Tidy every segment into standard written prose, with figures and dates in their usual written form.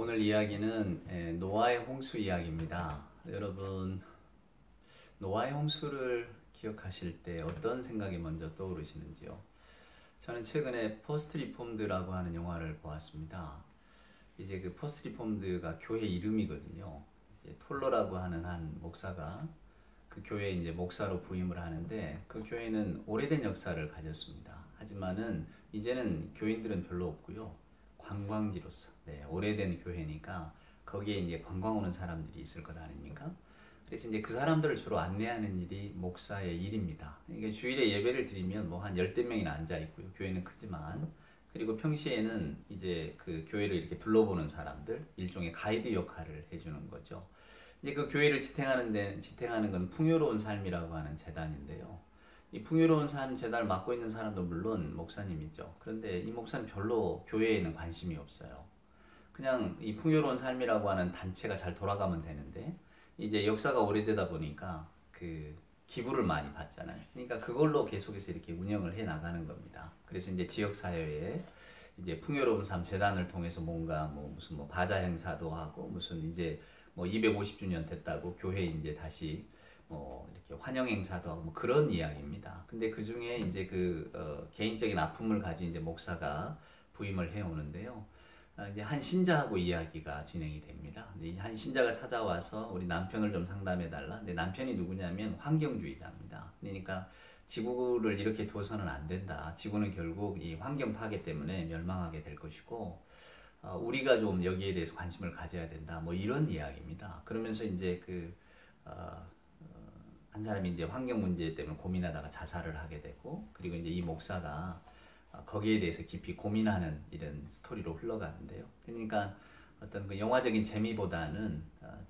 오늘 이야기는 노아의 홍수 이야기입니다. 여러분, 노아의 홍수를 기억하실 때 어떤 생각이 먼저 떠오르시는지요? 저는 최근에 포스트 리폼드라고 하는 영화를 보았습니다. 이제 그 포스트 리폼드가 교회 이름이거든요. 이제 톨러라고 하는 한 목사가 그 교회에 이제 목사로 부임을 하는데, 그 교회는 오래된 역사를 가졌습니다. 하지만은 이제는 교인들은 별로 없고요. 관광지로서, 오래된 교회니까 거기에 이제 관광 오는 사람들이 있을 것 아닙니까? 그래서 이제 그 사람들을 주로 안내하는 일이 목사의 일입니다. 이게 주일에 예배를 드리면 뭐 한 열댓 명이나 앉아 있고요. 교회는 크지만. 그리고 평시에는 이제 그 교회를 이렇게 둘러보는 사람들, 일종의 가이드 역할을 해주는 거죠. 이제 그 교회를 지탱하는 건 풍요로운 삶이라고 하는 재단인데요. 이 풍요로운 삶 재단을 맡고 있는 사람도 물론 목사님이죠. 그런데 이 목사는 별로 교회에는 관심이 없어요. 그냥 이 풍요로운 삶이라고 하는 단체가 잘 돌아가면 되는데, 이제 역사가 오래되다 보니까 그 기부를 많이 받잖아요. 그러니까 그걸로 계속해서 이렇게 운영을 해 나가는 겁니다. 그래서 이제 지역 사회에 이제 풍요로운 삶 재단을 통해서 뭔가 무슨 바자 행사도 하고, 무슨 이제 250주년 됐다고 교회 이제 다시 이렇게 환영 행사도 하고 그런 이야기입니다. 근데 그 중에 이제 개인적인 아픔을 가진 이제 목사가 부임을 해 오는데요. 이제 한 신자하고 이야기가 진행이 됩니다. 근데 한 신자가 찾아와서 우리 남편을 좀 상담해 달라. 근데 남편이 누구냐면 환경주의자입니다. 그러니까 지구를 이렇게 둬서는 안 된다. 지구는 결국 이 환경 파괴 때문에 멸망하게 될 것이고, 우리가 좀 여기에 대해서 관심을 가져야 된다. 이런 이야기입니다. 그러면서 이제 한 사람이 이제 환경 문제 때문에 고민하다가 자살을 하게 되고, 그리고 이제 이 목사가 거기에 대해서 깊이 고민하는 이런 스토리로 흘러가는데요. 그러니까 어떤 그 영화적인 재미보다는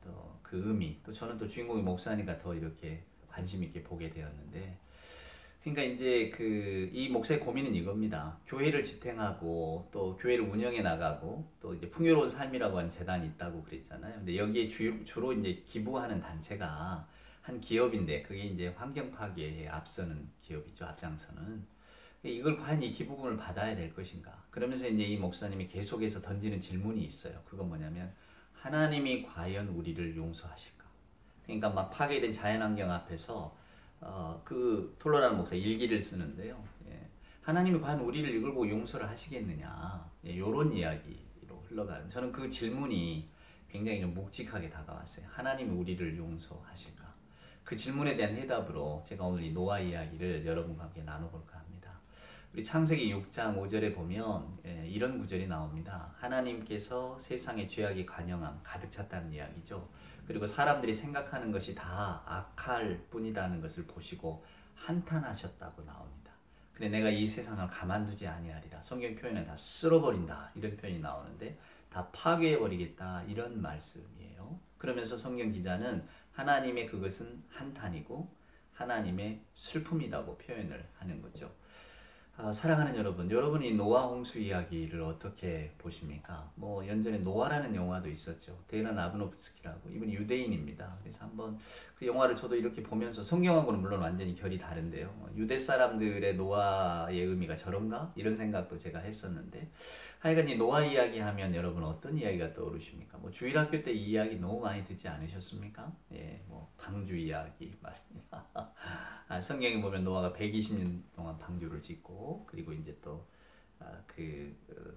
또 그 의미, 또 저는 또 주인공이 목사니까 더 이렇게 관심 있게 보게 되었는데, 그러니까 이제 이 목사의 고민은 이겁니다. 교회를 지탱하고 또 교회를 운영해 나가고 또 이제 풍요로운 삶이라고 하는 재단이 있다고 그랬잖아요. 근데 여기에 주로 이제 기부하는 단체가 한 기업인데, 그게 이제 환경 파괴에 앞서는 기업이죠. 앞장서는. 이걸 과연 이 기부금을 받아야 될 것인가? 그러면서 이제 이 목사님이 계속해서 던지는 질문이 있어요. 그건 뭐냐면, 하나님이 과연 우리를 용서하실까? 그러니까 막 파괴된 자연환경 앞에서 그 톨러라는 목사 일기를 쓰는데요. 하나님이 과연 우리를 이걸 보고 용서를 하시겠느냐? 이런 이야기로 흘러가는. 저는 그 질문이 굉장히 좀 묵직하게 다가왔어요. 하나님이 우리를 용서하실까? 그 질문에 대한 해답으로 제가 오늘 이 노아 이야기를 여러분과 함께 나눠볼까 합니다. 우리 창세기 6장 5절에 보면 이런 구절이 나옵니다. 하나님께서 세상에 죄악이 관영함 가득 찼다는 이야기죠. 그리고 사람들이 생각하는 것이 다 악할 뿐이라는 것을 보시고 한탄하셨다고 나옵니다. 그래, 내가 이 세상을 가만두지 아니하리라. 성경 표현은 다 쓸어버린다 이런 표현이 나오는데, 다 파괴해버리겠다 이런 말씀이에요. 그러면서 성경 기자는 하나님의 그것은 한탄이고 하나님의 슬픔이라고 표현을 하는 거죠. 사랑하는 여러분, 여러분이 노아 홍수 이야기를 어떻게 보십니까? 연전에 노아라는 영화도 있었죠. 데이란 아브노프스키라고. 이분이 유대인입니다. 그래서 한번 그 영화를 저도 이렇게 보면서, 성경하고는 물론 완전히 결이 다른데요. 유대 사람들의 노아의 의미가 저런가? 이런 생각도 제가 했었는데, 하여간 이 노아 이야기 하면 여러분 어떤 이야기가 떠오르십니까? 주일학교 때 이 이야기 너무 많이 듣지 않으셨습니까? 방주 이야기 말입니다. 성경에 보면 노아가 120년 동안 방주를 짓고, 그리고 이제 또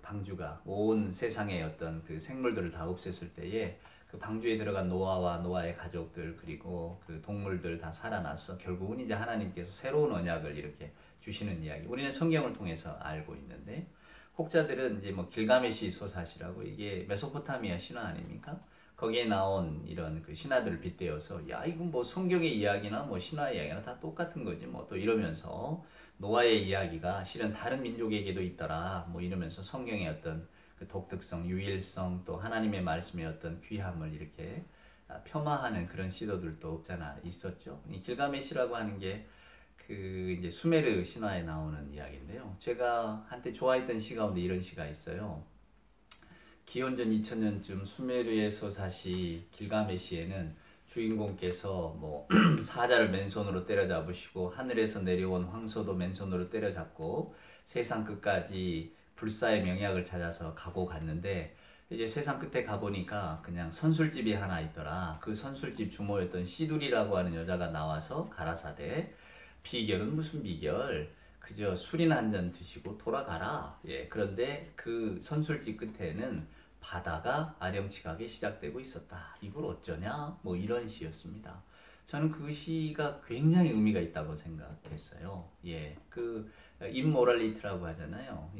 방주가 온 세상의 어떤 그 생물들을 다 없앴을 때에 그 방주에 들어간 노아와 노아의 가족들, 그리고 그 동물들 다 살아나서 결국은 이제 하나님께서 새로운 언약을 이렇게 주시는 이야기. 우리는 성경을 통해서 알고 있는데, 혹자들은 이제 길가메시 소사시라고, 이게 메소포타미아 신화 아닙니까? 거기에 나온 이런 그 신화들을 빗대어서, 야, 이건 성경의 이야기나 신화 이야기나 다 똑같은 거지 또 이러면서, 노아의 이야기가 실은 다른 민족에게도 있더라 이러면서 성경의 어떤 그 독특성, 유일성, 또 하나님의 말씀의 어떤 귀함을 이렇게 폄하하는 그런 시도들도 없잖아 있었죠. 이 길가메시라고 하는 게 이제 수메르 신화에 나오는 이야기인데요. 제가 한때 좋아했던 시 가운데 이런 시가 있어요. 기원전 2000년쯤 수메르의 서사시 길가메시에는 주인공께서 사자를 맨손으로 때려잡으시고, 하늘에서 내려온 황소도 맨손으로 때려잡고 세상 끝까지 불사의 명약을 찾아서 가고 갔는데, 이제 세상 끝에 가보니까 그냥 선술집이 하나 있더라. 그 선술집 주모였던 시두리라고 하는 여자가 나와서 가라사대, 비결은 무슨 비결? 그저 술이나 한 잔 드시고 돌아가라. 예, 그런데 그 선술집 끝에는 바다가 아령치하게 시작되고 있었다. 이걸 어쩌냐? 뭐 이런 시였습니다. 저는 그 시가 굉장히 의미가 있다고 생각했어요. 예, 그 임모랄리티라고 하잖아요.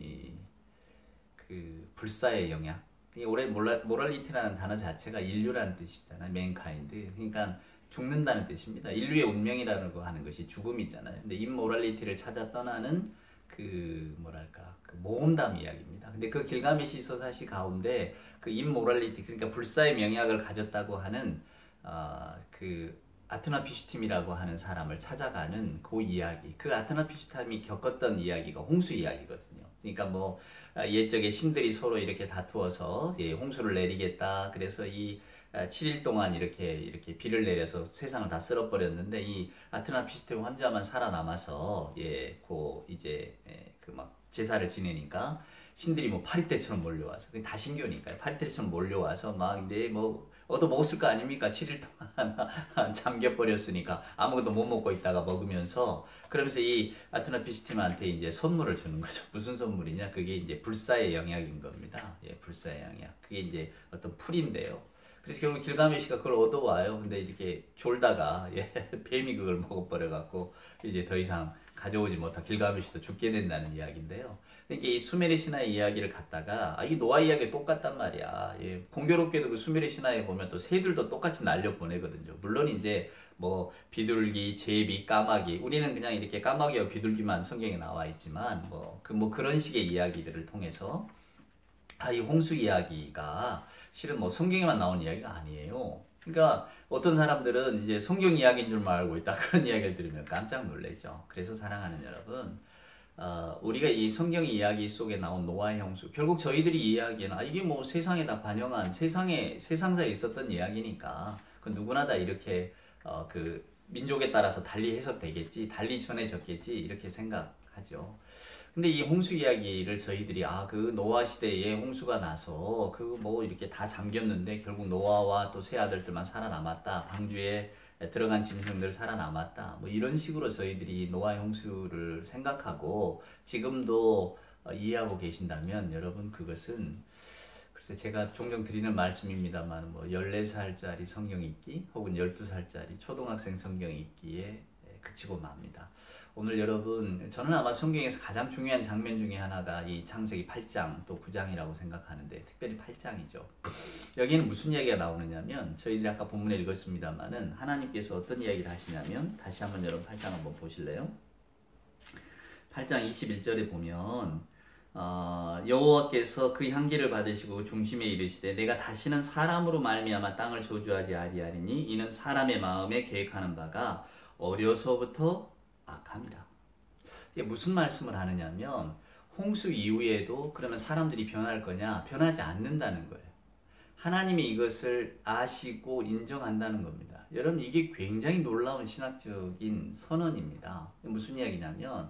그 불사의 영향. 올해 모랄리티라는 단어 자체가 인류라는 뜻이잖아요. 맨카인드. 그러니까 죽는다는 뜻입니다. 인류의 운명이라는 거 하는 것이 죽음이잖아요. 근데 임모랄리티를 찾아 떠나는 그 뭐랄까 그 모험담 이야기입니다. 근데 그 길가메시 서사시 가운데 그 임모랄리티 그러니까 불사의 명약을 가졌다고 하는 그 아트나피슈팀이라고 하는 사람을 찾아가는 그 이야기. 그 아트나피슈팀이 겪었던 이야기가 홍수 이야기거든요. 그러니까 뭐 옛적에 신들이 서로 이렇게 다투어서 홍수를 내리겠다. 그래서 이 7일 동안 이렇게 비를 내려서 세상을 다 쓸어버렸는데 이 아트나피슈팀 환자만 살아남아서 그 막 제사를 지내니까 신들이 뭐 파리떼처럼 몰려와서 다 신교니까요. 파리떼처럼 몰려와서 막 이제 뭐 얻어 먹었을 거 아닙니까? 7일 동안 잠겨버렸으니까 아무것도 못 먹고 있다가 먹으면서 그러면서 이 아트나피슈팀한테 이제 선물을 주는 거죠. 무슨 선물이냐? 그게 이제 불사의 영약인 겁니다. 예, 불사의 영약. 그게 이제 어떤 풀인데요. 그래서 결국 길가메시가 그걸 얻어와요. 근데 이렇게 졸다가 뱀이 그걸 먹어버려갖고 이제 더 이상 가져오지 못하고 길가메시도 죽게 된다는 이야기인데요. 그러니까 이 수메르 신화의 이야기를 갖다가 이 노아 이야기 똑같단 말이야. 공교롭게도 그 수메르 신화에 보면 또 새들도 똑같이 날려 보내거든요. 물론 이제 뭐 비둘기, 제비, 까마귀 우리는 그냥 이렇게 까마귀와 비둘기만 성경에 나와 있지만 뭐 그런 식의 이야기들을 통해서 이 홍수 이야기가 실은 뭐 성경에만 나온 이야기가 아니에요. 그러니까 어떤 사람들은 이제 성경 이야기인 줄만 알고 있다 그런 이야기를 들으면 깜짝 놀라죠. 그래서 사랑하는 여러분, 우리가 이 성경 이야기 속에 나온 노아의 홍수, 결국 저희들이 이야기는 이게 뭐 세상에 다 반영한 세상사에 있었던 이야기니까 그 누구나 다 이렇게 그 민족에 따라서 달리 해석되겠지, 달리 전해졌겠지 이렇게 생각하죠. 근데 이 홍수 이야기를 저희들이 그 노아 시대에 홍수가 나서 그 뭐 이렇게 다 잠겼는데 결국 노아와 또 세 아들들만 살아남았다. 방주에 들어간 짐승들 살아남았다. 뭐 이런 식으로 저희들이 노아의 홍수를 생각하고 지금도 이해하고 계신다면 여러분 그것은 글쎄 제가 종종 드리는 말씀입니다만 뭐 14살짜리 성경 읽기 혹은 12살짜리 초등학생 성경 읽기에 그치고 맙니다. 오늘 여러분 저는 아마 성경에서 가장 중요한 장면 중에 하나가 이 창세기 8장 또 9장이라고 생각하는데 특별히 8장이죠. 여기는 무슨 이야기가 나오느냐면 저희들이 아까 본문에 읽었습니다만은 하나님께서 어떤 이야기를 하시냐면 다시 한번 여러분 8장 한번 보실래요? 8장 21절에 보면 여호와께서 그 향기를 받으시고 중심에 이르시되 내가 다시는 사람으로 말미암아 땅을 소주하지 아니하리니 이는 사람의 마음에 계획하는 바가 어려서부터 악함이라. 이게 무슨 말씀을 하느냐면 홍수 이후에도 그러면 사람들이 변할 거냐? 변하지 않는다는 거예요. 하나님이 이것을 아시고 인정한다는 겁니다. 여러분 이게 굉장히 놀라운 신학적인 선언입니다. 무슨 이야기냐면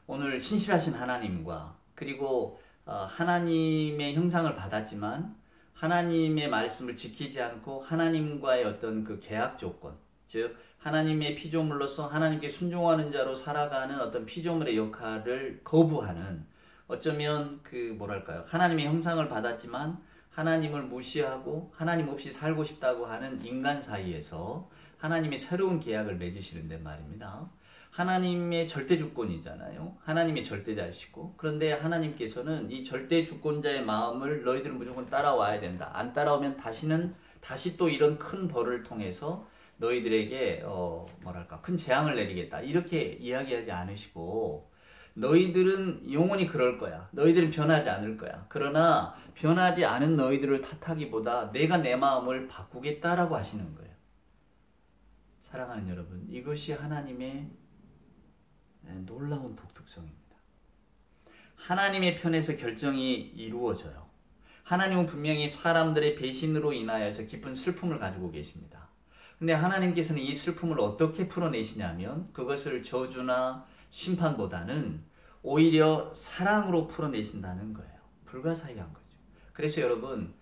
오늘 신실하신 하나님과 그리고 하나님의 형상을 받았지만 하나님의 말씀을 지키지 않고 하나님과의 어떤 그 계약 조건, 즉 하나님의 피조물로서 하나님께 순종하는 자로 살아가는 어떤 피조물의 역할을 거부하는 어쩌면 그 뭐랄까요 하나님의 형상을 받았지만 하나님을 무시하고 하나님 없이 살고 싶다고 하는 인간 사이에서 하나님의 새로운 계약을 맺으시는데 말입니다. 하나님의 절대 주권이잖아요. 하나님의 절대자이시고 그런데 하나님께서는 이 절대 주권자의 마음을 너희들은 무조건 따라와야 된다. 안 따라오면 다시 또 이런 큰 벌을 통해서 너희들에게 뭐랄까 큰 재앙을 내리겠다 이렇게 이야기하지 않으시고 너희들은 영원히 그럴 거야. 너희들은 변하지 않을 거야. 그러나 변하지 않은 너희들을 탓하기보다 내가 내 마음을 바꾸겠다라고 하시는 거예요. 사랑하는 여러분, 이것이 하나님의 놀라운 독특성입니다. 하나님의 편에서 결정이 이루어져요. 하나님은 분명히 사람들의 배신으로 인하여서 깊은 슬픔을 가지고 계십니다. 근데 하나님께서는 이 슬픔을 어떻게 풀어내시냐면 그것을 저주나 심판보다는 오히려 사랑으로 풀어내신다는 거예요. 불가사의한 거죠. 그래서 여러분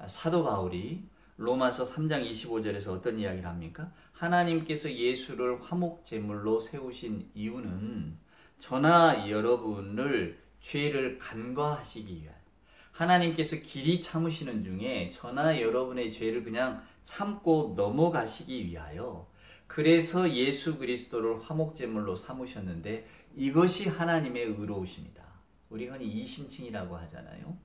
사도 바울이 로마서 3장 25절에서 어떤 이야기를 합니까? 하나님께서 예수를 화목제물로 세우신 이유는 저나 여러분을 죄를 간과하시기 위하여, 하나님께서 길이 참으시는 중에 저나 여러분의 죄를 그냥 참고 넘어가시기 위하여, 그래서 예수 그리스도를 화목제물로 삼으셨는데 이것이 하나님의 의로우십니다. 우리 흔히 이신칭이라고 하잖아요.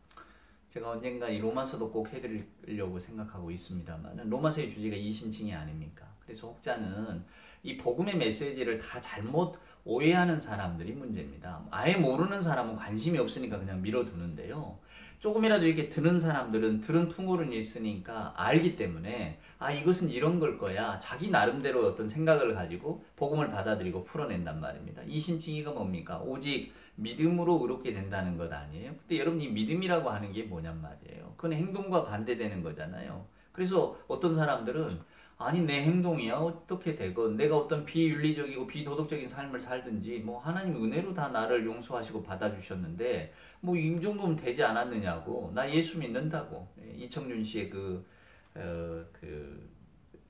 제가 언젠가 이 로마서도 꼭 해드리려고 생각하고 있습니다만, 로마서의 주제가 이신칭이 아닙니까? 그래서 혹자는 이 복음의 메시지를 다 잘못 오해하는 사람들이 문제입니다. 아예 모르는 사람은 관심이 없으니까 그냥 밀어두는데요. 조금이라도 이렇게 듣는 사람들은 들은 풍요는 있으니까 알기 때문에 이것은 이런 걸 거야. 자기 나름대로 어떤 생각을 가지고 복음을 받아들이고 풀어낸단 말입니다. 이신칭이가 뭡니까? 오직 믿음으로 의롭게 된다는 것 아니에요? 근데 여러분이 믿음이라고 하는 게 뭐냔 말이에요. 그건 행동과 반대되는 거잖아요. 그래서 어떤 사람들은 아니 내 행동이야 어떻게 되건 내가 어떤 비윤리적이고 비도덕적인 삶을 살든지 뭐 하나님 은혜로 다 나를 용서하시고 받아주셨는데 뭐 이 정도면 되지 않았느냐고, 나 예수 믿는다고. 이청준 씨의 그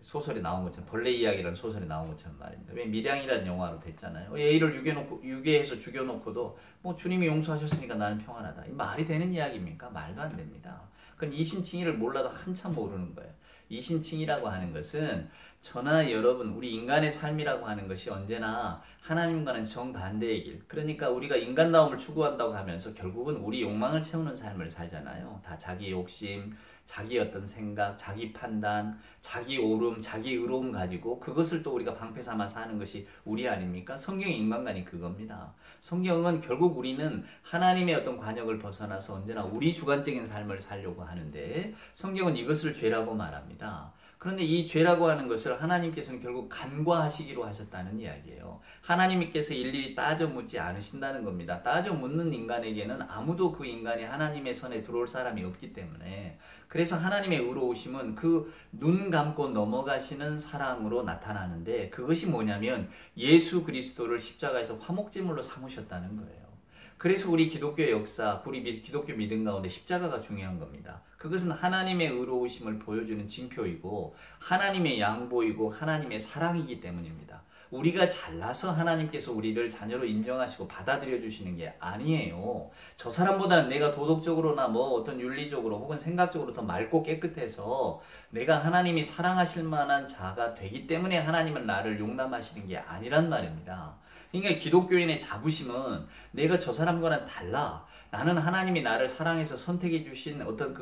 소설에 나온 것처럼, 벌레 이야기라는 소설에 나온 것처럼 말입니다. 왜 밀양이라는 영화로 됐잖아요. 애를 유괴해서 죽여놓고도 뭐 주님이 용서하셨으니까 나는 평안하다. 이 말이 되는 이야기입니까? 말도 안 됩니다. 그건 이신칭의를 몰라도 한참 모르는 거예요. 이신칭이라고 하는 것은 저나 여러분, 우리 인간의 삶이라고 하는 것이 언제나 하나님과는 정반대의 길. 그러니까 우리가 인간다움을 추구한다고 하면서 결국은 우리 욕망을 채우는 삶을 살잖아요. 다 자기 욕심, 자기 어떤 생각, 자기 판단, 자기 옳음, 자기 의로움 가지고 그것을 또 우리가 방패 삼아 사는 것이 우리 아닙니까? 성경의 인간관이 그겁니다. 성경은 결국 우리는 하나님의 어떤 관역을 벗어나서 언제나 우리 주관적인 삶을 살려고 하는데, 성경은 이것을 죄라고 말합니다. 그런데 이 죄라고 하는 것을 하나님께서는 결국 간과하시기로 하셨다는 이야기예요. 하나님께서 일일이 따져 묻지 않으신다는 겁니다. 따져 묻는 인간에게는 아무도 그 인간이 하나님의 선에 들어올 사람이 없기 때문에, 그래서 하나님의 의로우심은 그 눈 감고 넘어가시는 사랑으로 나타나는데, 그것이 뭐냐면 예수 그리스도를 십자가에서 화목제물로 삼으셨다는 거예요. 그래서 우리 기독교의 역사, 우리 기독교 믿음 가운데 십자가가 중요한 겁니다. 그것은 하나님의 의로우심을 보여주는 징표이고 하나님의 양보이고 하나님의 사랑이기 때문입니다. 우리가 잘나서 하나님께서 우리를 자녀로 인정하시고 받아들여 주시는 게 아니에요. 저 사람보다는 내가 도덕적으로나 뭐 어떤 윤리적으로 혹은 생각적으로 더 맑고 깨끗해서 내가 하나님이 사랑하실 만한 자가 되기 때문에 하나님은 나를 용납하시는 게 아니란 말입니다. 그러니까 기독교인의 자부심은 내가 저 사람과는 달라, 나는 하나님이 나를 사랑해서 선택해 주신 어떤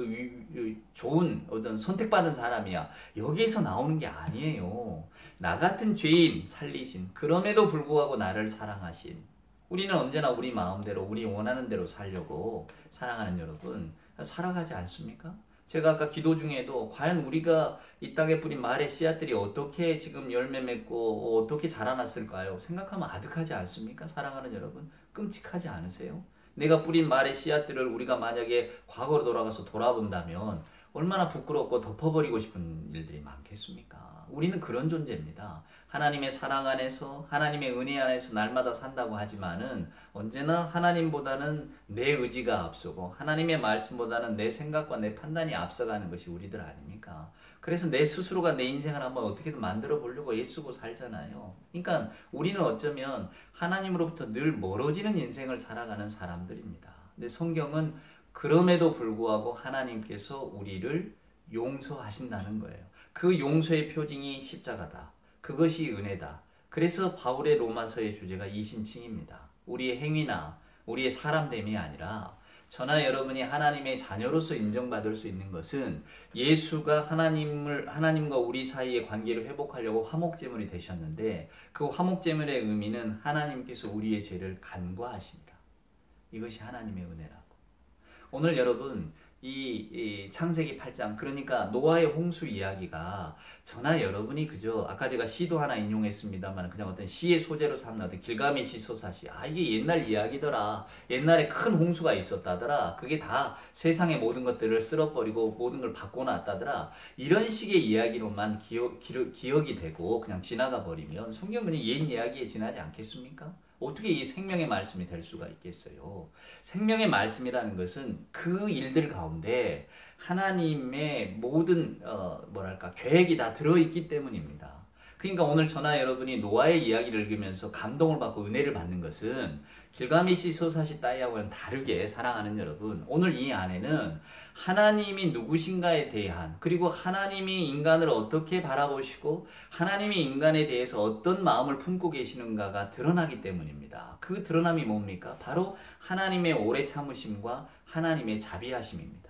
좋은 어떤 선택받은 사람이야, 여기에서 나오는 게 아니에요. 나 같은 죄인 살리신, 그럼에도 불구하고 나를 사랑하신, 우리는 언제나 우리 마음대로 우리 원하는 대로 살려고 사랑하는 여러분 살아가지 않습니까? 제가 아까 기도 중에도 과연 우리가 이 땅에 뿌린 말의 씨앗들이 어떻게 지금 열매 맺고 어떻게 자라났을까요? 생각하면 아득하지 않습니까? 사랑하는 여러분, 끔찍하지 않으세요? 내가 뿌린 말의 씨앗들을 우리가 만약에 과거로 돌아가서 돌아본다면 얼마나 부끄럽고 덮어버리고 싶은 일들이 많겠습니까? 우리는 그런 존재입니다. 하나님의 사랑 안에서, 하나님의 은혜 안에서 날마다 산다고 하지만은 언제나 하나님보다는 내 의지가 앞서고 하나님의 말씀보다는 내 생각과 내 판단이 앞서가는 것이 우리들 아닙니까? 그래서 내 스스로가 내 인생을 한번 어떻게든 만들어 보려고 애쓰고 살잖아요. 그러니까 우리는 어쩌면 하나님으로부터 늘 멀어지는 인생을 살아가는 사람들입니다. 근데 성경은 그럼에도 불구하고 하나님께서 우리를 용서하신다는 거예요. 그 용서의 표징이 십자가다. 그것이 은혜다. 그래서 바울의 로마서의 주제가 이신칭입니다. 우리의 행위나 우리의 사람됨이 아니라 저나 여러분이 하나님의 자녀로서 인정받을 수 있는 것은 예수가 하나님과 우리 사이의 관계를 회복하려고 화목제물이 되셨는데, 그 화목제물의 의미는 하나님께서 우리의 죄를 간과하십니다. 이것이 하나님의 은혜라고. 오늘 여러분 이 창세기 8장, 그러니까 노아의 홍수 이야기가 저나 여러분이 그저 아까 제가 시도 하나 인용했습니다만 그냥 어떤 시의 소재로 삼는 어떤 길가메시 소사시, 이게 옛날 이야기더라, 옛날에 큰 홍수가 있었다더라, 그게 다 세상의 모든 것들을 쓸어버리고 모든 걸 바꿔놨다더라, 이런 식의 이야기로만 기억이 되고 그냥 지나가 버리면 성경은 옛 이야기에 지나지 않겠습니까? 어떻게 이 생명의 말씀이 될 수가 있겠어요? 생명의 말씀이라는 것은 그 일들 가운데 하나님의 모든 뭐랄까 계획이 다 들어있기 때문입니다. 그러니까 오늘 저나 여러분이 노아의 이야기를 읽으면서 감동을 받고 은혜를 받는 것은 길가메시 소사시 따위하고는 다르게 사랑하는 여러분, 오늘 이 안에는 하나님이 누구신가에 대한, 그리고 하나님이 인간을 어떻게 바라보시고 하나님이 인간에 대해서 어떤 마음을 품고 계시는가가 드러나기 때문입니다. 그 드러남이 뭡니까? 바로 하나님의 오래 참으심과 하나님의 자비하심입니다.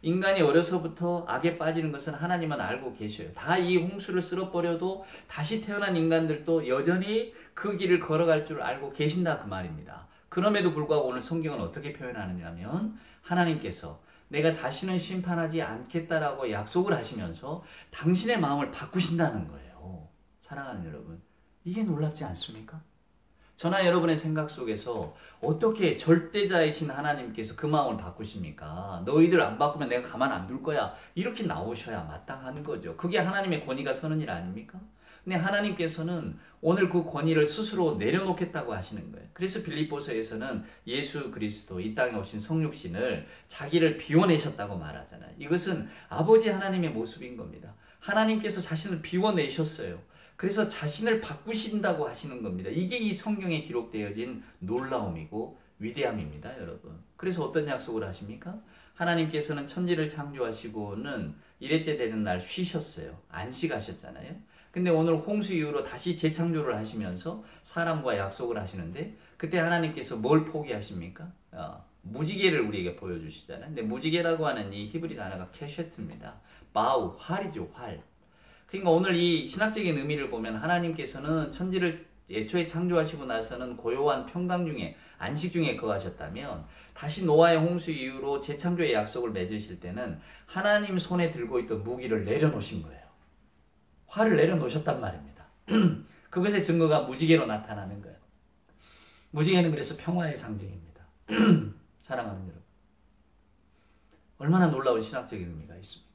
인간이 어려서부터 악에 빠지는 것은 하나님은 알고 계셔요. 다 이 홍수를 쓸어버려도 다시 태어난 인간들도 여전히 그 길을 걸어갈 줄 알고 계신다 그 말입니다. 그럼에도 불구하고 오늘 성경은 어떻게 표현하느냐면 하나님께서 내가 다시는 심판하지 않겠다라고 약속을 하시면서 당신의 마음을 바꾸신다는 거예요. 사랑하는 여러분, 이게 놀랍지 않습니까? 저나 여러분의 생각 속에서 어떻게 절대자이신 하나님께서 그 마음을 바꾸십니까? 너희들 안 바꾸면 내가 가만 안 둘 거야. 이렇게 나오셔야 마땅한 거죠. 그게 하나님의 권위가 서는 일 아닙니까? 근데 하나님께서는 오늘 그 권위를 스스로 내려놓겠다고 하시는 거예요. 그래서 빌립보서에서는 예수 그리스도 이 땅에 오신 성육신을 자기를 비워내셨다고 말하잖아요. 이것은 아버지 하나님의 모습인 겁니다. 하나님께서 자신을 비워내셨어요. 그래서 자신을 바꾸신다고 하시는 겁니다. 이게 이 성경에 기록되어진 놀라움이고 위대함입니다, 여러분. 그래서 어떤 약속을 하십니까? 하나님께서는 천지를 창조하시고는 일회째 되는 날 쉬셨어요. 안식하셨잖아요. 근데 오늘 홍수 이후로 다시 재창조를 하시면서 사람과 약속을 하시는데 그때 하나님께서 뭘 포기하십니까? 무지개를 우리에게 보여주시잖아요. 근데 무지개라고 하는 이 히브리 단어가 캐셰트입니다. 바우, 활이죠, 활. 그러니까 오늘 이 신학적인 의미를 보면 하나님께서는 천지를 애초에 창조하시고 나서는 고요한 평강 중에 안식 중에 거하셨다면 다시 노아의 홍수 이후로 재창조의 약속을 맺으실 때는 하나님 손에 들고 있던 무기를 내려놓으신 거예요. 활을 내려놓으셨단 말입니다. 그것의 증거가 무지개로 나타나는 거예요. 무지개는 그래서 평화의 상징입니다. 사랑하는 여러분, 얼마나 놀라운 신학적인 의미가 있습니까?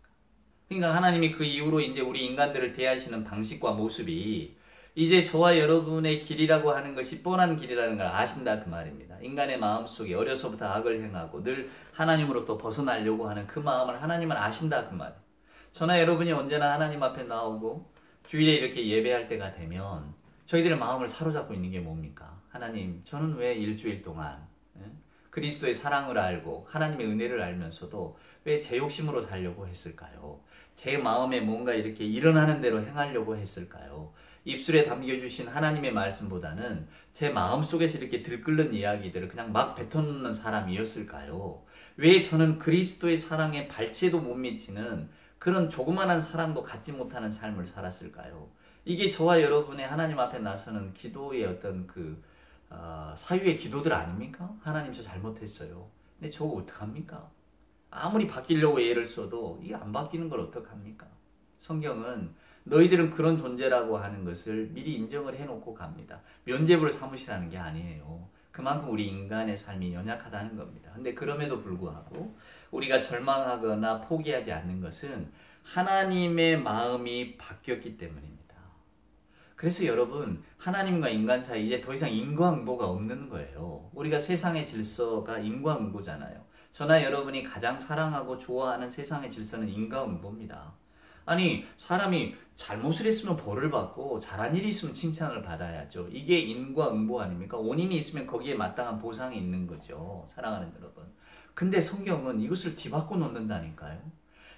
그러니까 하나님이 그 이후로 이제 우리 인간들을 대하시는 방식과 모습이 이제 저와 여러분의 길이라고 하는 것이 뻔한 길이라는 걸 아신다 그 말입니다. 인간의 마음속에 어려서부터 악을 행하고 늘 하나님으로부터 벗어나려고 하는 그 마음을 하나님은 아신다 그 말이에요. 저나 여러분이 언제나 하나님 앞에 나오고 주일에 이렇게 예배할 때가 되면 저희들의 마음을 사로잡고 있는 게 뭡니까? 하나님, 저는 왜 일주일 동안 그리스도의 사랑을 알고 하나님의 은혜를 알면서도 왜 제 욕심으로 살려고 했을까요? 제 마음에 뭔가 이렇게 일어나는 대로 행하려고 했을까요? 입술에 담겨주신 하나님의 말씀보다는 제 마음속에서 이렇게 들끓는 이야기들을 그냥 막 뱉어놓는 사람이었을까요? 왜 저는 그리스도의 사랑에 발치에도 못 미치는 그런 조그만한 사랑도 갖지 못하는 삶을 살았을까요? 이게 저와 여러분의 하나님 앞에 나서는 기도의 어떤 사유의 기도들 아닙니까? 하나님 저 잘못했어요. 근데 저거 어떡합니까? 아무리 바뀌려고 애를 써도 이게 안 바뀌는 걸 어떡합니까? 성경은 너희들은 그런 존재라고 하는 것을 미리 인정을 해놓고 갑니다. 면죄부를 삼으시라는 게 아니에요. 그만큼 우리 인간의 삶이 연약하다는 겁니다. 근데 그럼에도 불구하고 우리가 절망하거나 포기하지 않는 것은 하나님의 마음이 바뀌었기 때문입니다. 그래서 여러분, 하나님과 인간 사이 이제 더 이상 인과응보가 없는 거예요. 우리가 세상의 질서가 인과응보잖아요. 저나 여러분이 가장 사랑하고 좋아하는 세상의 질서는 인과응보입니다. 아니, 사람이 잘못을 했으면 벌을 받고 잘한 일이 있으면 칭찬을 받아야죠. 이게 인과응보 아닙니까? 원인이 있으면 거기에 마땅한 보상이 있는 거죠. 사랑하는 여러분. 근데 성경은 이것을 뒤바꿔 놓는다니까요.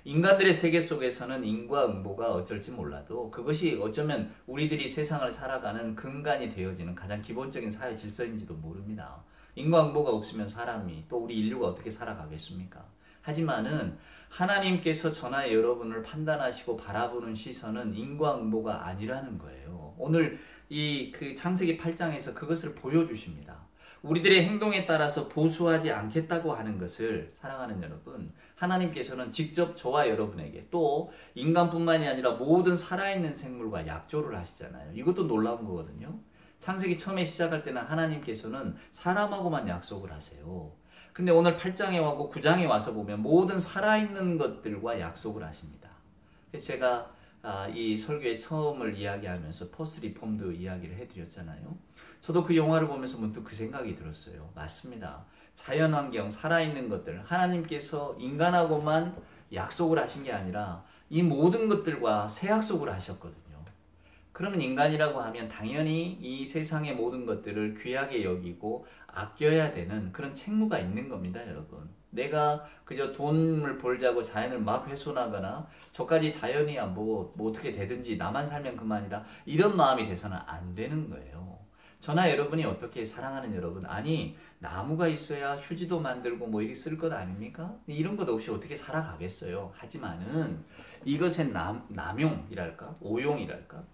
인간들의 세계 속에서는 인과응보가 어쩔지 몰라도 그것이 어쩌면 우리들이 세상을 살아가는 근간이 되어지는 가장 기본적인 사회 질서인지도 모릅니다. 인과응보가 없으면 사람이 또 우리 인류가 어떻게 살아가겠습니까? 하지만은 하나님께서 저나 여러분을 판단하시고 바라보는 시선은 인과응보가 아니라는 거예요. 오늘 이 창세기 8장에서 그것을 보여주십니다. 우리들의 행동에 따라서 보수하지 않겠다고 하는 것을 사랑하는 여러분, 하나님께서는 직접 저와 여러분에게 또 인간뿐만이 아니라 모든 살아있는 생물과 약조를 하시잖아요. 이것도 놀라운 거거든요. 창세기 처음에 시작할 때는 하나님께서는 사람하고만 약속을 하세요. 근데 오늘 8장에 와고 9장에 와서 보면 모든 살아있는 것들과 약속을 하십니다. 그래서 제가 이 설교의 처음을 이야기하면서 포스트 리폼드 이야기를 해드렸잖아요. 저도 그 영화를 보면서 문득 그 생각이 들었어요. 맞습니다. 자연환경, 살아있는 것들, 하나님께서 인간하고만 약속을 하신 게 아니라 이 모든 것들과 새 약속을 하셨거든요. 그러면 인간이라고 하면 당연히 이 세상의 모든 것들을 귀하게 여기고 아껴야 되는 그런 책무가 있는 겁니다, 여러분. 내가 그저 돈을 벌자고 자연을 막 훼손하거나 저까지 자연이야 뭐 어떻게 되든지 나만 살면 그만이다 이런 마음이 돼서는 안 되는 거예요. 저나 여러분이 어떻게 사랑하는 여러분, 아니 나무가 있어야 휴지도 만들고 뭐 이렇게 쓸 것 아닙니까? 이런 것 없이 어떻게 살아가겠어요. 하지만은 이것의 남용이랄까 오용이랄까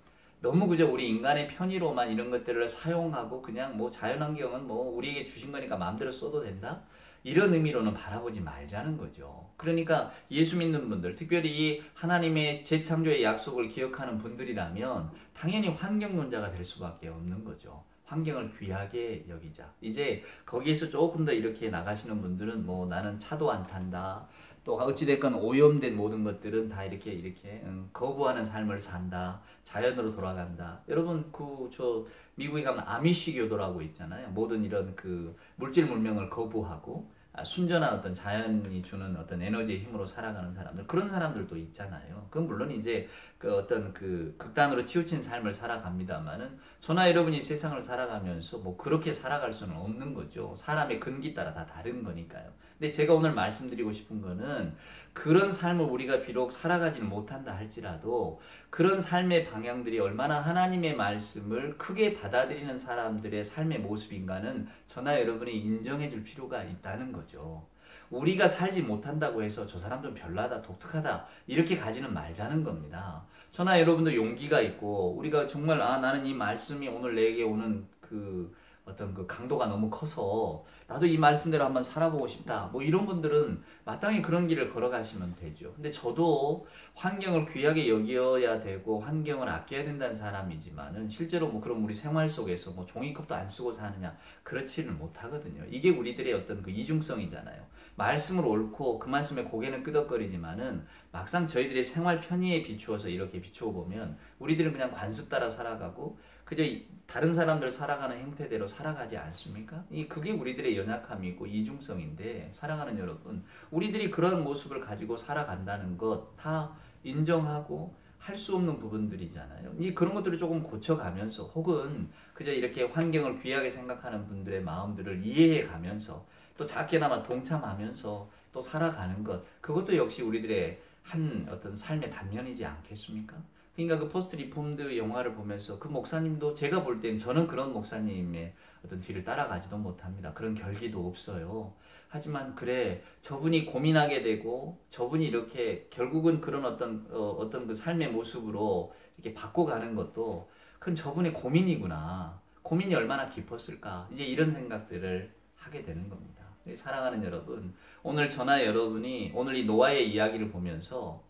너무 그저 우리 인간의 편의로만 이런 것들을 사용하고 그냥 뭐 자연환경은 뭐 우리에게 주신 거니까 마음대로 써도 된다? 이런 의미로는 바라보지 말자는 거죠. 그러니까 예수 믿는 분들, 특별히 이 하나님의 재창조의 약속을 기억하는 분들이라면 당연히 환경론자가 될 수밖에 없는 거죠. 환경을 귀하게 여기자. 이제 거기에서 조금 더 이렇게 나가시는 분들은 뭐 나는 차도 안 탄다. 또 어찌됐건 오염된 모든 것들은 다 이렇게 거부하는 삶을 산다. 자연으로 돌아간다. 여러분 저 미국에 가면 아미시 교도라고 있잖아요. 모든 이런 그 물질 문명을 거부하고 순전한 어떤 자연이 주는 어떤 에너지의 힘으로 살아가는 사람들, 그런 사람들도 있잖아요. 그건 물론 이제 그 어떤 그 극단으로 치우친 삶을 살아갑니다만은 저나 여러분이 세상을 살아가면서 뭐 그렇게 살아갈 수는 없는 거죠. 사람의 근기 따라 다 다른 거니까요. 근데 제가 오늘 말씀드리고 싶은 거는 그런 삶을 우리가 비록 살아가지는 못한다 할지라도 그런 삶의 방향들이 얼마나 하나님의 말씀을 크게 받아들이는 사람들의 삶의 모습인가는 저나 여러분이 인정해 줄 필요가 있다는 거죠. 우리가 살지 못한다고 해서 저 사람 좀 별나다, 독특하다 이렇게 가지는 말자는 겁니다. 저나 여러분도 용기가 있고 우리가 정말 나는 이 말씀이 오늘 내게 오는 그 어떤 그 강도가 너무 커서 나도 이 말씀대로 한번 살아보고 싶다. 뭐 이런 분들은 마땅히 그런 길을 걸어가시면 되죠. 근데 저도 환경을 귀하게 여겨야 되고 환경을 아껴야 된다는 사람이지만은 실제로 뭐 그럼 우리 생활 속에서 뭐 종이컵도 안 쓰고 사느냐 그렇지는 못하거든요. 이게 우리들의 어떤 그 이중성이잖아요. 말씀을 옳고 그 말씀에 고개는 끄덕거리지만은 막상 저희들의 생활 편의에 비추어서 이렇게 비추어 보면 우리들은 그냥 관습 따라 살아가고 그저 다른 사람들 살아가는 형태대로 살아가지 않습니까? 그게 우리들의 연약함이고 이중성인데 사랑하는 여러분, 우리들이 그런 모습을 가지고 살아간다는 것 다 인정하고 할 수 없는 부분들이잖아요. 그런 것들을 조금 고쳐가면서 혹은 그저 이렇게 환경을 귀하게 생각하는 분들의 마음들을 이해해 가면서 또 작게나마 동참하면서 또 살아가는 것, 그것도 역시 우리들의 한 어떤 삶의 단면이지 않겠습니까? 그러니까 그 포스트 리폼드 영화를 보면서 그 목사님도 제가 볼 때는 저는 그런 목사님의 어떤 뒤를 따라가지도 못합니다. 그런 결기도 없어요. 하지만 그래 저분이 고민하게 되고 저분이 이렇게 결국은 그런 어떤 그 삶의 모습으로 이렇게 바꿔가는 것도 그건 저분의 고민이구나. 고민이 얼마나 깊었을까. 이제 이런 생각들을 하게 되는 겁니다. 사랑하는 여러분, 오늘 저나 여러분이 오늘 이 노아의 이야기를 보면서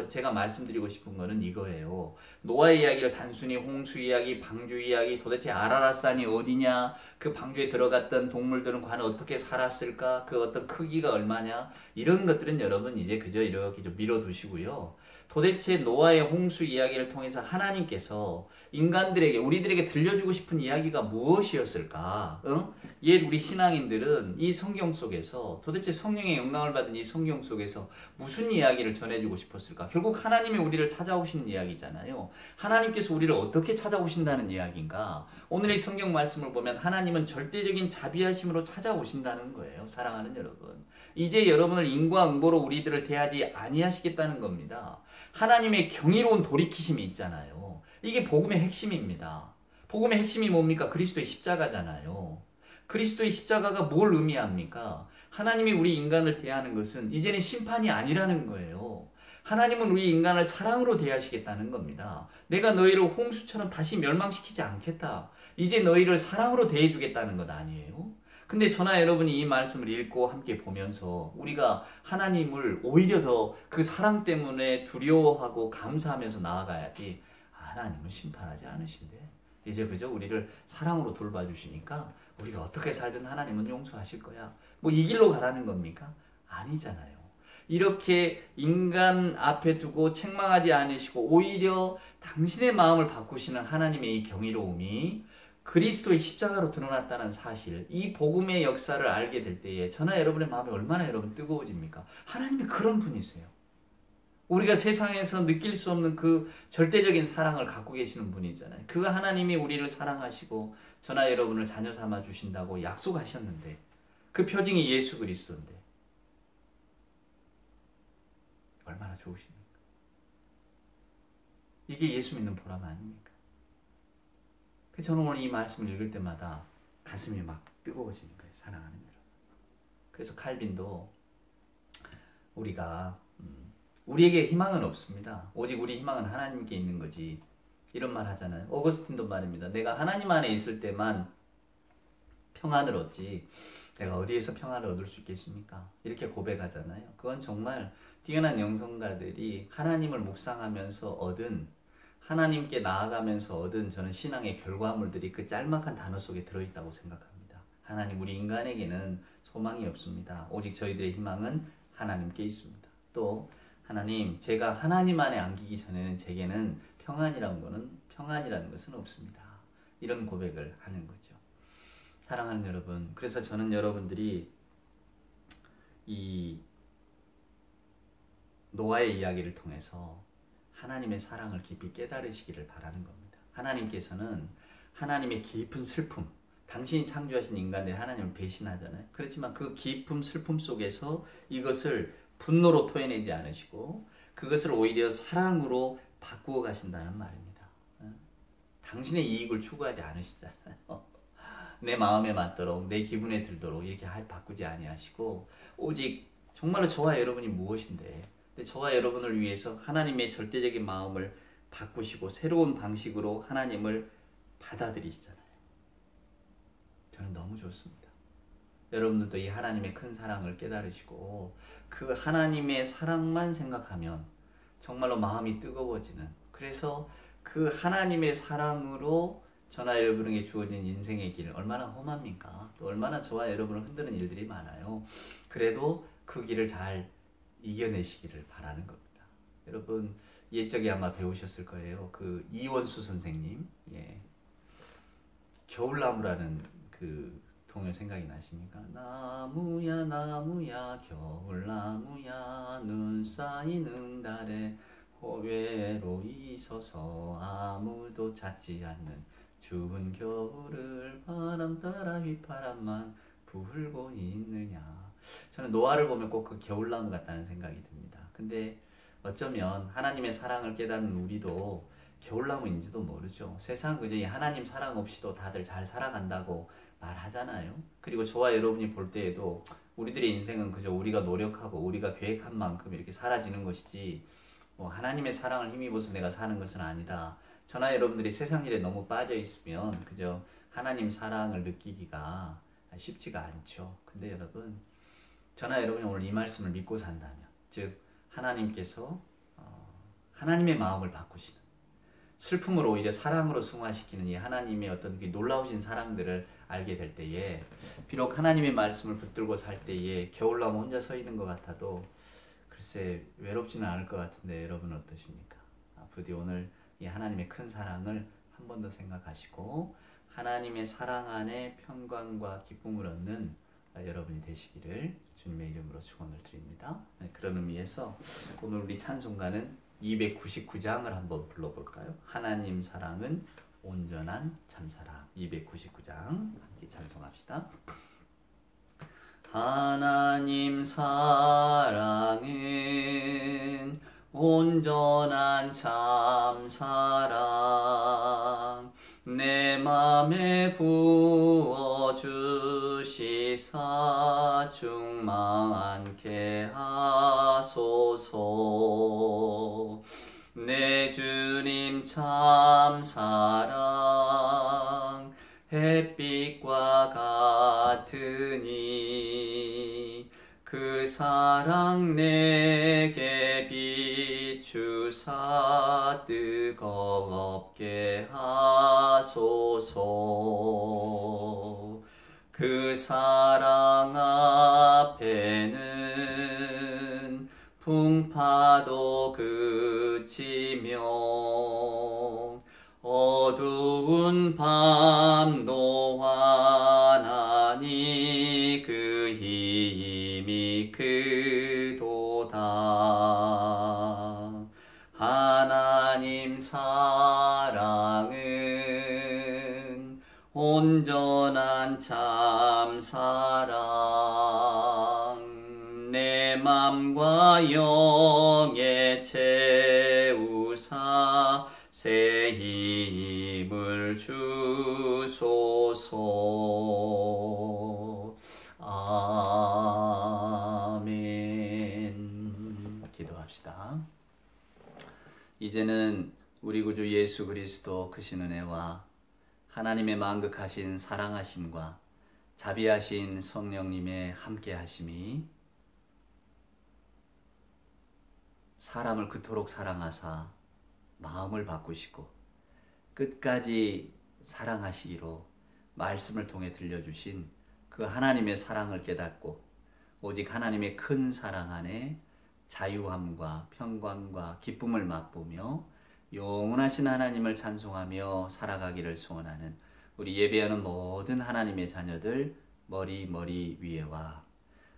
제가 말씀드리고 싶은 거는 이거예요. 노아의 이야기를 단순히 홍수 이야기, 방주 이야기, 도대체 아라랏산이 어디냐, 그 방주에 들어갔던 동물들은 과연 어떻게 살았을까, 그 어떤 크기가 얼마냐, 이런 것들은 여러분 이제 그저 이렇게 좀 밀어두시고요. 도대체 노아의 홍수 이야기를 통해서 하나님께서 인간들에게 우리들에게 들려주고 싶은 이야기가 무엇이었을까? 옛 우리 신앙인들은 이 성경 속에서 도대체 성령의 영향을 받은 이 성경 속에서 무슨 이야기를 전해주고 싶었을까? 결국 하나님이 우리를 찾아오시는 이야기잖아요. 하나님께서 우리를 어떻게 찾아오신다는 이야기인가? 오늘의 성경 말씀을 보면 하나님은 절대적인 자비하심으로 찾아오신다는 거예요. 사랑하는 여러분, 이제 여러분을 인과응보로 우리들을 대하지 아니하시겠다는 겁니다. 하나님의 경이로운 돌이키심이 있잖아요. 이게 복음의 핵심입니다. 복음의 핵심이 뭡니까? 그리스도의 십자가잖아요. 그리스도의 십자가가 뭘 의미합니까? 하나님이 우리 인간을 대하는 것은 이제는 심판이 아니라는 거예요. 하나님은 우리 인간을 사랑으로 대하시겠다는 겁니다. 내가 너희를 홍수처럼 다시 멸망시키지 않겠다. 이제 너희를 사랑으로 대해주겠다는 것 아니에요? 근데 저나 여러분이 이 말씀을 읽고 함께 보면서 우리가 하나님을 오히려 더 그 사랑 때문에 두려워하고 감사하면서 나아가야지, 하나님은 심판하지 않으신대. 이제 그저 우리를 사랑으로 돌봐주시니까 우리가 어떻게 살든 하나님은 용서하실 거야. 뭐 이 길로 가라는 겁니까? 아니잖아요. 이렇게 인간 앞에 두고 책망하지 않으시고 오히려 당신의 마음을 바꾸시는 하나님의 이 경이로움이 그리스도의 십자가로 드러났다는 사실, 이 복음의 역사를 알게 될 때에 저나 여러분의 마음이 얼마나 여러분 뜨거워집니까? 하나님이 그런 분이세요. 우리가 세상에서 느낄 수 없는 그 절대적인 사랑을 갖고 계시는 분이잖아요. 그 하나님이 우리를 사랑하시고 저나 여러분을 자녀 삼아 주신다고 약속하셨는데 그 표징이 예수 그리스도인데 얼마나 좋으십니까? 이게 예수 믿는 보람 아닙니까? 그래서 저는 오늘 이 말씀을 읽을 때마다 가슴이 막 뜨거워지는 거예요. 사랑하는 여러분. 그래서 칼빈도 우리에게 희망은 없습니다. 오직 우리 희망은 하나님께 있는 거지. 이런 말 하잖아요. 오거스틴도 말입니다. 내가 하나님 안에 있을 때만 평안을 얻지 내가 어디에서 평안을 얻을 수 있겠습니까? 이렇게 고백하잖아요. 그건 정말 뛰어난 영성가들이 하나님을 묵상하면서 얻은, 하나님께 나아가면서 얻은 저는 신앙의 결과물들이 그 짤막한 단어 속에 들어있다고 생각합니다. 하나님, 우리 인간에게는 소망이 없습니다. 오직 저희들의 희망은 하나님께 있습니다. 또 하나님, 제가 하나님 안에 안기기 전에는 제게는 평안이라는 것은 없습니다. 이런 고백을 하는 거죠. 사랑하는 여러분, 그래서 저는 여러분들이 이 노아의 이야기를 통해서 하나님의 사랑을 깊이 깨달으시기를 바라는 겁니다. 하나님께서는 하나님의 깊은 슬픔, 당신이 창조하신 인간들이 하나님을 배신하잖아요. 그렇지만 그 깊은 슬픔 속에서 이것을 분노로 토해내지 않으시고 그것을 오히려 사랑으로 바꾸어 가신다는 말입니다. 당신의 이익을 추구하지 않으시잖아요. 내 마음에 맞도록 내 기분에 들도록 이렇게 바꾸지 아니하시고 오직 정말로 저와 여러분이 무엇인데 저와 여러분을 위해서 하나님의 절대적인 마음을 바꾸시고 새로운 방식으로 하나님을 받아들이시잖아요. 저는 너무 좋습니다. 여러분들도 이 하나님의 큰 사랑을 깨달으시고 그 하나님의 사랑만 생각하면 정말로 마음이 뜨거워지는, 그래서 그 하나님의 사랑으로 저나 여러분에게 주어진 인생의 길 얼마나 험합니까? 또 얼마나 저와 여러분을 흔드는 일들이 많아요. 그래도 그 길을 잘 이겨내시기를 바라는 겁니다. 여러분 옛적에 아마 배우셨을 거예요. 그 이원수 선생님, 겨울나무라는 그 동요 생각이 나십니까? 나무야 나무야 겨울나무야 눈 쌓이는 달에 호외로 있어서 아무도 찾지 않는 추운 겨울을 바람 따라 휘파람만 불고 있느냐. 저는 노아를 보면 꼭 그 겨울나무 같다는 생각이 듭니다. 근데 어쩌면 하나님의 사랑을 깨닫는 우리도 겨울나무인지도 모르죠. 세상 그저 하나님 사랑 없이도 다들 잘 살아간다고 말하잖아요. 그리고 저와 여러분이 볼 때에도 우리들의 인생은 그저 우리가 노력하고 우리가 계획한 만큼 이렇게 사라지는 것이지 하나님의 사랑을 힘입어서 내가 사는 것은 아니다. 저나 여러분들이 세상 일에 너무 빠져 있으면 그저 하나님 사랑을 느끼기가 쉽지가 않죠. 근데 여러분, 저나 여러분이 오늘 이 말씀을 믿고 산다면, 즉 하나님께서 하나님의 마음을 바꾸시는, 슬픔을 오히려 사랑으로 승화시키는 이 하나님의 어떤 놀라우신 사랑들을 알게 될 때에, 비록 하나님의 말씀을 붙들고 살 때에 겨울나무 혼자 서 있는 것 같아도 글쎄 외롭지는 않을 것 같은데 여러분은 어떠십니까? 부디 오늘 이 하나님의 큰 사랑을 한 번 더 생각하시고 하나님의 사랑 안에 평강과 기쁨을 얻는 여러분이 되시기를 주님의 이름으로 축원을 드립니다. 그런 의미에서 오늘 우리 찬송가는 299장을 한번 불러볼까요? 하나님 사랑은 온전한 참사랑. 299장 함께 찬송합시다. 하나님 사랑은 온전한 참사랑 내 맘에 부어주시사 충만케 하소서. 내 주님 참사랑 햇빛과 같으니 그 사랑 내게 비추사 뜨겁게 하소서. 그 사랑 앞에는 풍파도 그치며 어두운 밤도 환하니 그 힘이 크도다. 하나님 사랑은 온전한 참 사랑, 내 맘과 영에 채우사 새 힘을 주소서. 아멘. 기도합시다. 이제는 우리 구주 예수 그리스도 크신 은혜와 하나님의 만극하신 사랑하심과 자비하신 성령님의 함께하심이 사람을 그토록 사랑하사 마음을 바꾸시고 끝까지 사랑하시기로 말씀을 통해 들려주신 그 하나님의 사랑을 깨닫고 오직 하나님의 큰 사랑 안에 자유함과 평강과 기쁨을 맛보며 영원하신 하나님을 찬송하며 살아가기를 소원하는 우리 예배하는 모든 하나님의 자녀들 머리 위에와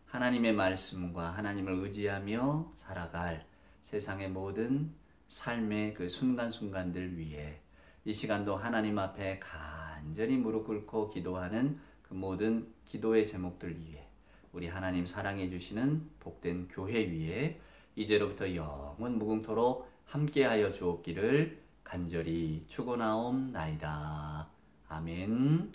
하나님의 말씀과 하나님을 의지하며 살아갈 세상의 모든 삶의 그 순간순간들 위에 이 시간도 하나님 앞에 간절히 무릎 꿇고 기도하는 그 모든 기도의 제목들 위에 우리 하나님 사랑해 주시는 복된 교회 위에 이제로부터 영원 무궁토록 함께하여 주옵기를 간절히 축원하옵나이다. 아멘.